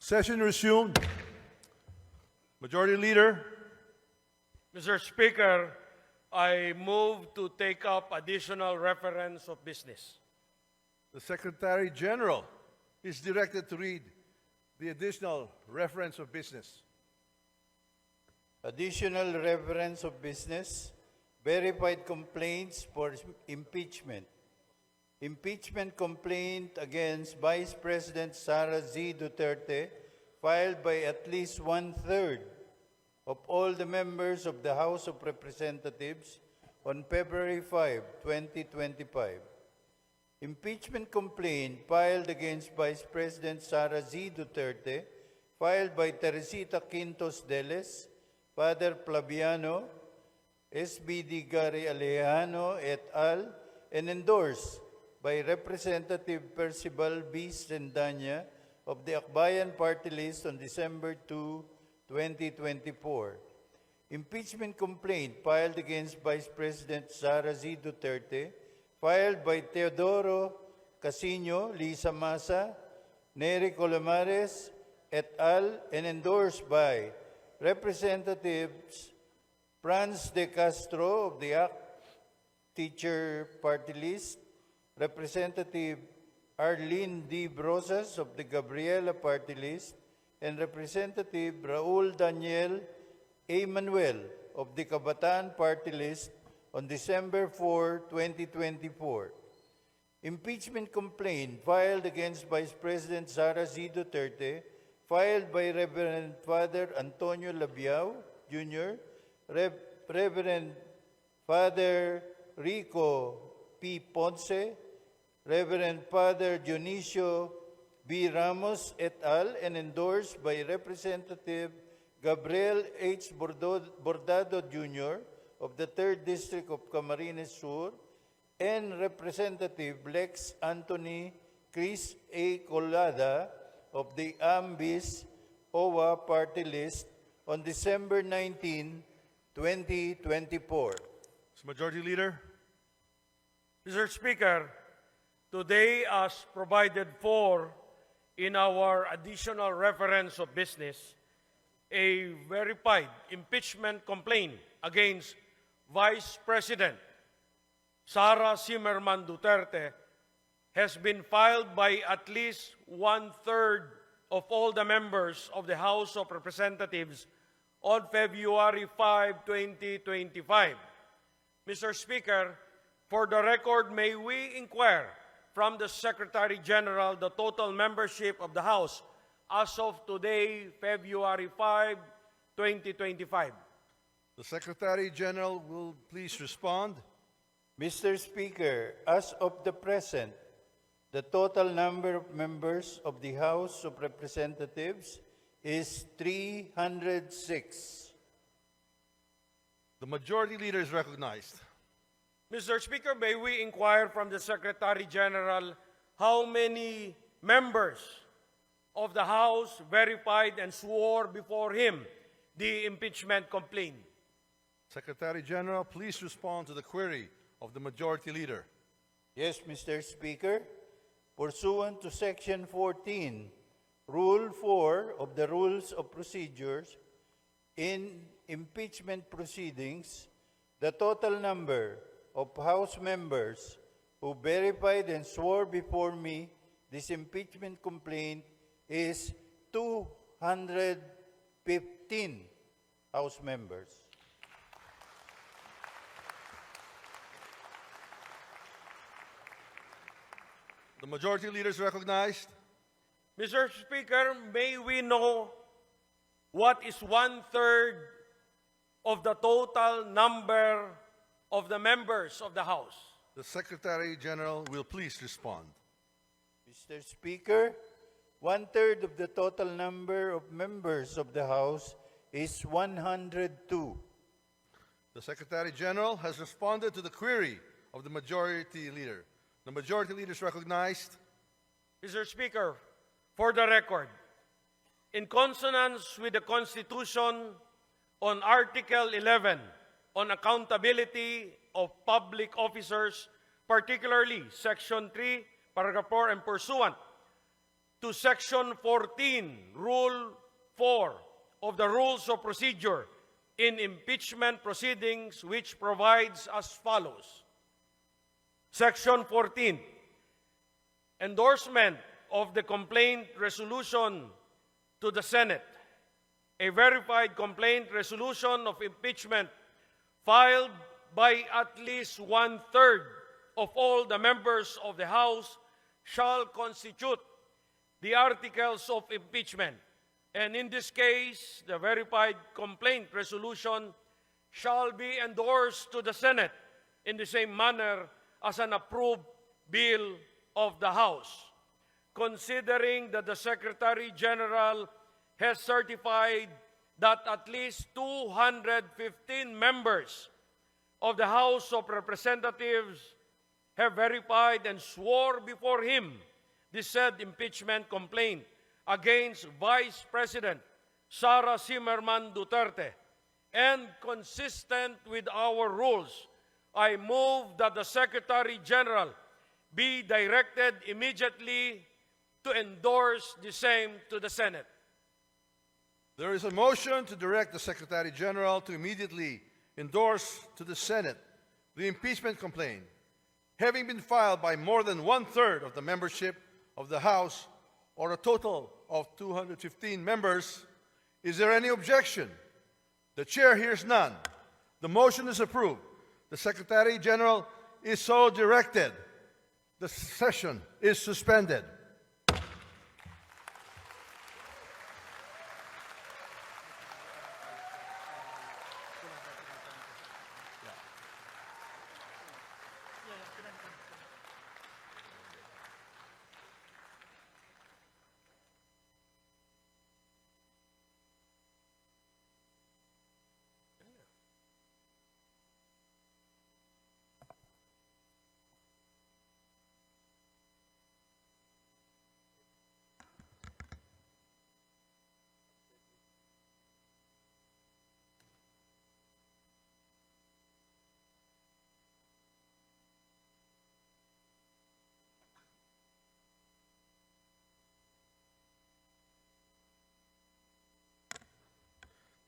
Session resumed. Majority Leader. Mr. Speaker, I move to take up additional reference of business. The Secretary General is directed to read the additional reference of business. Additional reference of business, verified complaints for impeachment. Impeachment complaint against Vice President SARA Z. Duterte filed by at least one-third of all the members of the House of Representatives on February 5, 2025. Impeachment complaint filed against Vice President SARA Z. Duterte filed by Teresita Quintos Deles, Father Flaviano, SBD Gary Alejano et al., and endorsed by Representative Percival B. Sendanya of the Akbayan Party List on December 2, 2024. Impeachment complaint filed against Vice President Sara Z. Duterte, filed by Teodoro Casino, Lisa Masa, Nery Colomares, et al., and endorsed by Representatives Franz de Castro of the ACT Teacher Party List, Representative Arlene D. Brosas of the Gabriela Party List, and Representative Raul Daniel A. Manuel of the Kabataan Party List on December 4, 2024. Impeachment complaint filed against Vice President Sara Z. Duterte, filed by Reverend Father Antonio Labiao, Jr., Reverend Father Rico P. Ponce, Reverend Father Dionisio B. Ramos et al., and endorsed by Representative Gabriel H. Bordado Jr. of the 3rd District of Camarines Sur and Representative Lex Anthony Chris A. Colada of the AMBIS OWA Party List on December 19, 2024. Majority Leader. Mr. Speaker, today, as provided for in our additional reference of business, a verified impeachment complaint against Vice President Sara Zimmerman Duterte has been filed by at least one-third of all the members of the House of Representatives on February 5, 2025. Mr. Speaker, for the record, may we inquire from the Secretary General the total membership of the House as of today, February 5, 2025. The Secretary General will please respond. Mr. Speaker, as of the present, the total number of members of the House of Representatives is 306. The Majority Leader is recognized. Mr. Speaker, may we inquire from the Secretary General how many members of the House verified and swore before him the impeachment complaint? Secretary General, please respond to the query of the Majority Leader. Yes, Mr. Speaker. Pursuant to Section 14, Rule 4 of the Rules of Procedures, in impeachment proceedings, the total number of House members who verified and swore before me this impeachment complaint is 215 House members. The Majority Leader is recognized. Mr. Speaker, may we know what is one-third of the total number of the members of the House? The Secretary General will please respond. Mr. Speaker, one-third of the total number of members of the House is 102. The Secretary General has responded to the query of the Majority Leader. The Majority Leader is recognized. Mr. Speaker, for the record, in consonance with the Constitution on Article 11 on accountability of public officers, particularly Section 3, Paragraph 4, and pursuant to Section 14, Rule 4 of the Rules of Procedure in Impeachment Proceedings, which provides as follows. Section 14, endorsement of the complaint resolution to the Senate. A verified complaint resolution of impeachment filed by at least one-third of all the members of the House shall constitute the articles of impeachment. And in this case, the verified complaint resolution shall be endorsed to the Senate in the same manner as an approved bill of the House. Considering that the Secretary General has certified that at least 215 members of the House of Representatives have verified and swore before him the said impeachment complaint against Vice President SARA Duterte, and consistent with our rules, I move that the Secretary General be directed immediately to endorse the same to the Senate. There is a motion to direct the Secretary General to immediately endorse to the Senate the impeachment complaint, having been filed by more than one-third of the membership of the House, or a total of 215 members. Is there any objection? The Chair hears none. The motion is approved. The Secretary General is so directed. The session is suspended.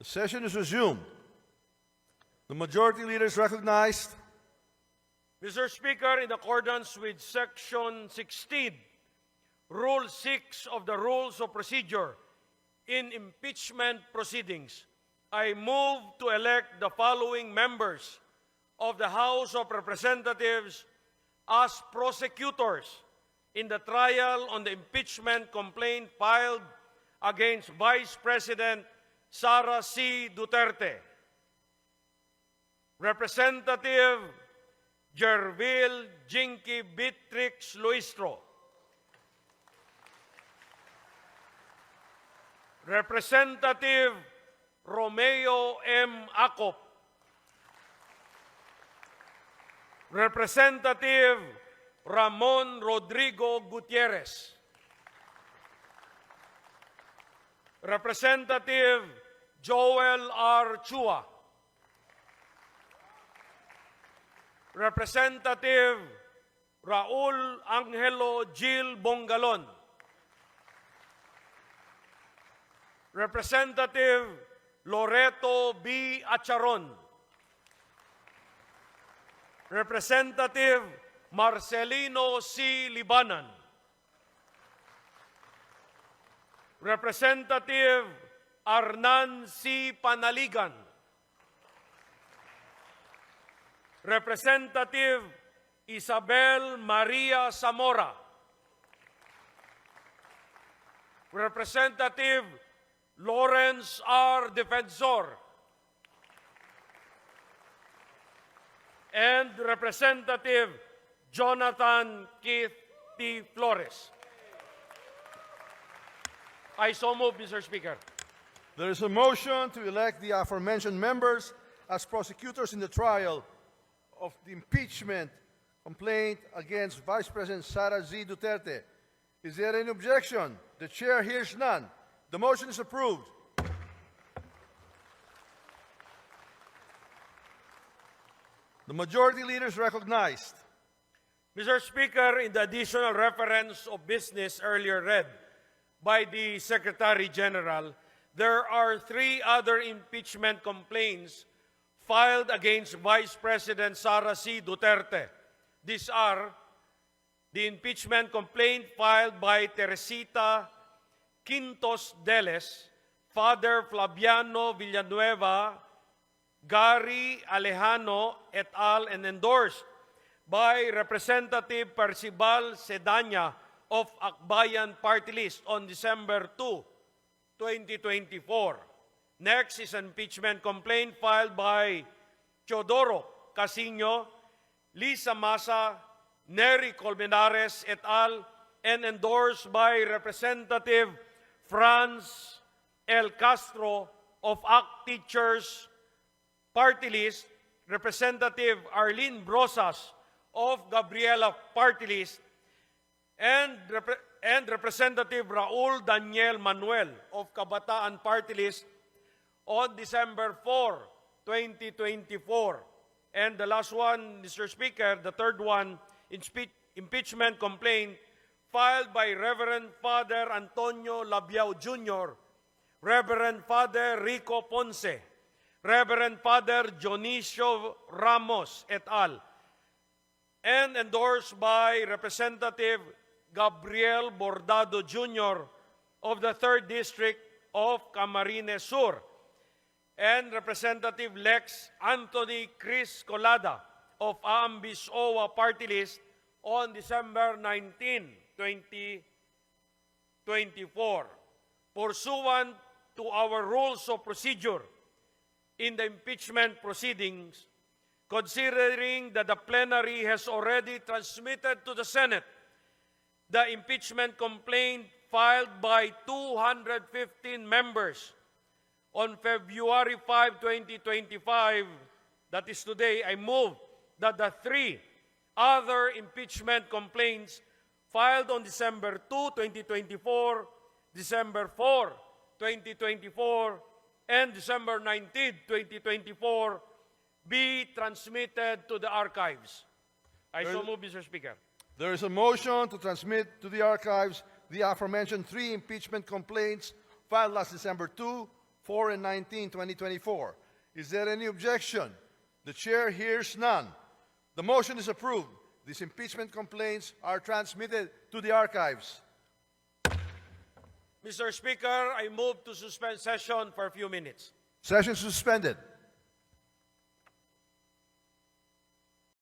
The session is resumed. The majority leader is recognized. Mr. Speaker, in accordance with Section 16, Rule 6 of the Rules of Procedure in Impeachment Proceedings, I move to elect the following members of the House of Representatives as prosecutors in the trial on the impeachment complaint filed against Vice President SARA Duterte. Representative Jervil Jinky Beatrix Luistro. Representative Romeo M. Acop. Representative Ramon Rodrigo Gutierrez. Representative Joel R. Chua. Representative Raul Angelo Gil Bongalon. Representative Loreto B. Acharon. Representative Marcelino C. Libanan. Representative Arnan C. Panaligan. Representative Isabel Maria Zamora. Representative Lawrence R. Defensor. And Representative Jonathan Keith T. Flores. I so move, Mr. Speaker. There is a motion to elect the aforementioned members as prosecutors in the trial of the impeachment complaint against Vice President SARA Duterte. Is there any objection? The Chair hears none. The motion is approved. The majority leader is recognized. Mr. Speaker, in the additional reference of business earlier read, by the Secretary General, there are 3 other impeachment complaints filed against Vice President Sara C. Duterte. These are the impeachment complaint filed by Teresita Quintos Deles, Father Flaviano Villanueva, Gary Alejano et al. And endorsed by Representative Percival Sedanya of Akbayan Party List on December 2, 2024. Next is an impeachment complaint filed by Teodoro Casino, Lisa Masa, Nery Colmenares et al. And endorsed by Representative Franz L. Castro of ACT Teachers Party List, Representative Arlene Brosas of Gabriela Party List, and Representative Raul Daniel Manuel of Kabataan Party List on December 4, 2024. And the last one, Mr. Speaker, the third one, impeachment complaint filed by Reverend Father Antonio Labiao Jr., Reverend Father Rico Ponce, Reverend Father Dionisio Ramos et al., and endorsed by Representative Gabriel Bordado Jr. of the 3rd District of Camarines Sur, and Representative Lex Anthony Chris Colada of Aambis OWA Party List on December 19, 2024. Pursuant to our rules of procedure in the impeachment proceedings, considering that the plenary has already transmitted to the Senate the impeachment complaint filed by 215 members on February 5, 2025, that is today, I move that the 3 other impeachment complaints filed on December 2, 2024, December 4, 2024, and December 19, 2024, be transmitted to the archives. I so move, Mr. Speaker. There is a motion to transmit to the archives the aforementioned 3 impeachment complaints filed last December 2, 4, and 19, 2024. Is there any objection? The chair hears none. The motion is approved. These impeachment complaints are transmitted to the archives. Mr. Speaker, I move to suspend session for a few minutes. Session suspended.